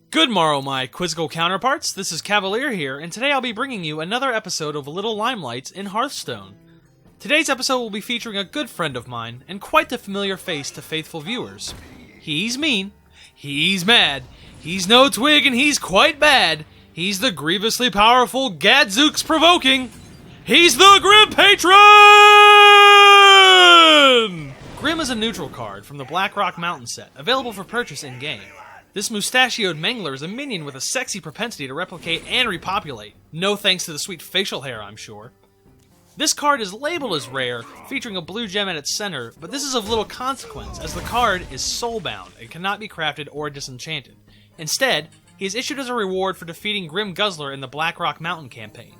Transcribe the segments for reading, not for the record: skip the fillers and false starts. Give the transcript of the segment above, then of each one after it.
Good morrow, my quizzical counterparts. This is Cavalier here, and today I'll be bringing you another episode of Little Limelights in Hearthstone. Today's episode will be featuring a good friend of mine, and quite the familiar face to faithful viewers. He's mean, he's mad, he's no twig, and he's quite bad. He's the grievously powerful Gadzooks provoking. He's the Grim Patron! Grim is a neutral card from the Blackrock Mountain set, available for purchase in-game. This mustachioed mangler is a minion with a sexy propensity to replicate and repopulate. No thanks to the sweet facial hair, I'm sure. This card is labeled as rare, featuring a blue gem at its center, but this is of little consequence, as the card is soulbound and cannot be crafted or disenchanted. Instead, he is issued as a reward for defeating Grim Guzzler in the Blackrock Mountain campaign.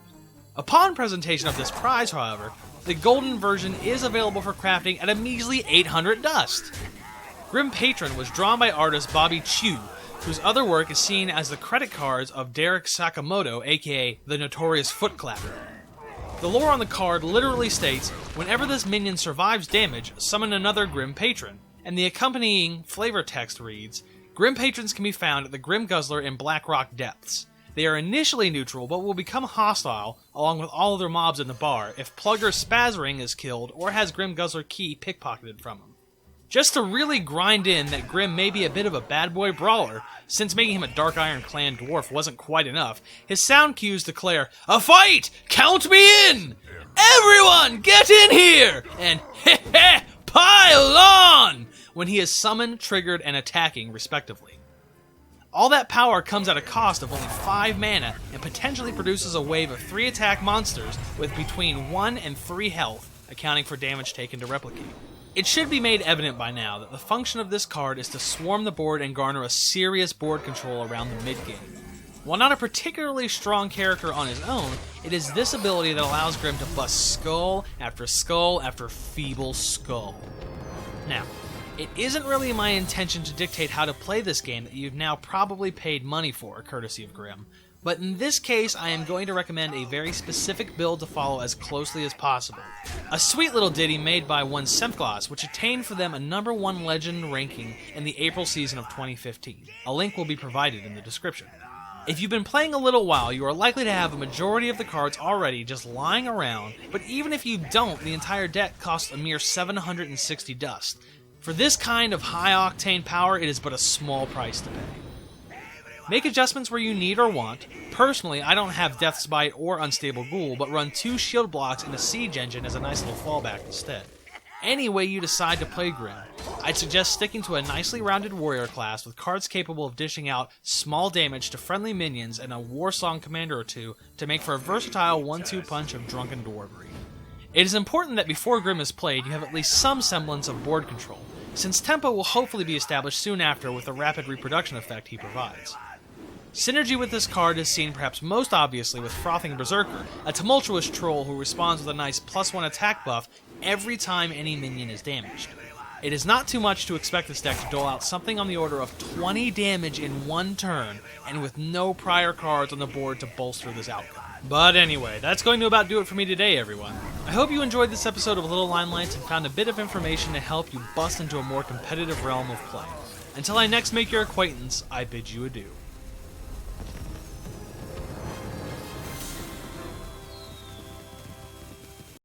Upon presentation of this prize, however, the golden version is available for crafting at a measly 800 dust. Grim Patron was drawn by artist Bobby Chiu, whose other work is seen as the credit cards of Derek Sakamoto, aka the Notorious Footclapper. The lore on the card literally states, whenever this minion survives damage, summon another Grim Patron, and the accompanying flavor text reads, Grim Patrons can be found at the Grim Guzzler in Blackrock Depths. They are initially neutral, but will become hostile, along with all other mobs in the bar, if Plugger Spazring is killed or has Grim Guzzler key pickpocketed from him. Just to really grind in that Grim may be a bit of a bad boy brawler, since making him a Dark Iron Clan dwarf wasn't quite enough, his sound cues declare, "A fight! Count me in! Everyone get in here!" and "Heh heh, pile on!" when he is summoned, triggered, and attacking, respectively. All that power comes at a cost of only 5 mana, and potentially produces a wave of 3 attack monsters with between 1 and 3 health, accounting for damage taken to replicate. It should be made evident by now that the function of this card is to swarm the board and garner a serious board control around the mid-game. While not a particularly strong character on his own, it is this ability that allows Grim to bust skull after feeble skull. Now, it isn't really my intention to dictate how to play this game that you've now probably paid money for, courtesy of Grim, but in this case I am going to recommend a very specific build to follow as closely as possible. A sweet little ditty made by one Senfglas, which attained for them a #1 legend ranking in the April season of 2015. A link will be provided in the description. If you've been playing a little while, you are likely to have a majority of the cards already just lying around, but even if you don't, the entire deck costs a mere 760 dust. For this kind of high-octane power, it is but a small price to pay. Make adjustments where you need or want. Personally, I don't have Death's Bite or Unstable Ghoul, but run 2 shield blocks and a siege engine as a nice little fallback instead. Any way you decide to play Grim, I'd suggest sticking to a nicely rounded warrior class with cards capable of dishing out small damage to friendly minions and a Warsong commander or two to make for a versatile 1-2 punch of drunken dwarvery. It is important that before Grim is played, you have at least some semblance of board control, since tempo will hopefully be established soon after with the rapid reproduction effect he provides. Synergy with this card is seen perhaps most obviously with Frothing Berserker, a tumultuous troll who responds with a nice +1 attack buff every time any minion is damaged. It is not too much to expect this deck to dole out something on the order of 20 damage in 1 turn, and with no prior cards on the board to bolster this outcome. But anyway, that's going to about do it for me today, everyone. I hope you enjoyed this episode of Little Limelights and found a bit of information to help you bust into a more competitive realm of play. Until I next make your acquaintance, I bid you adieu.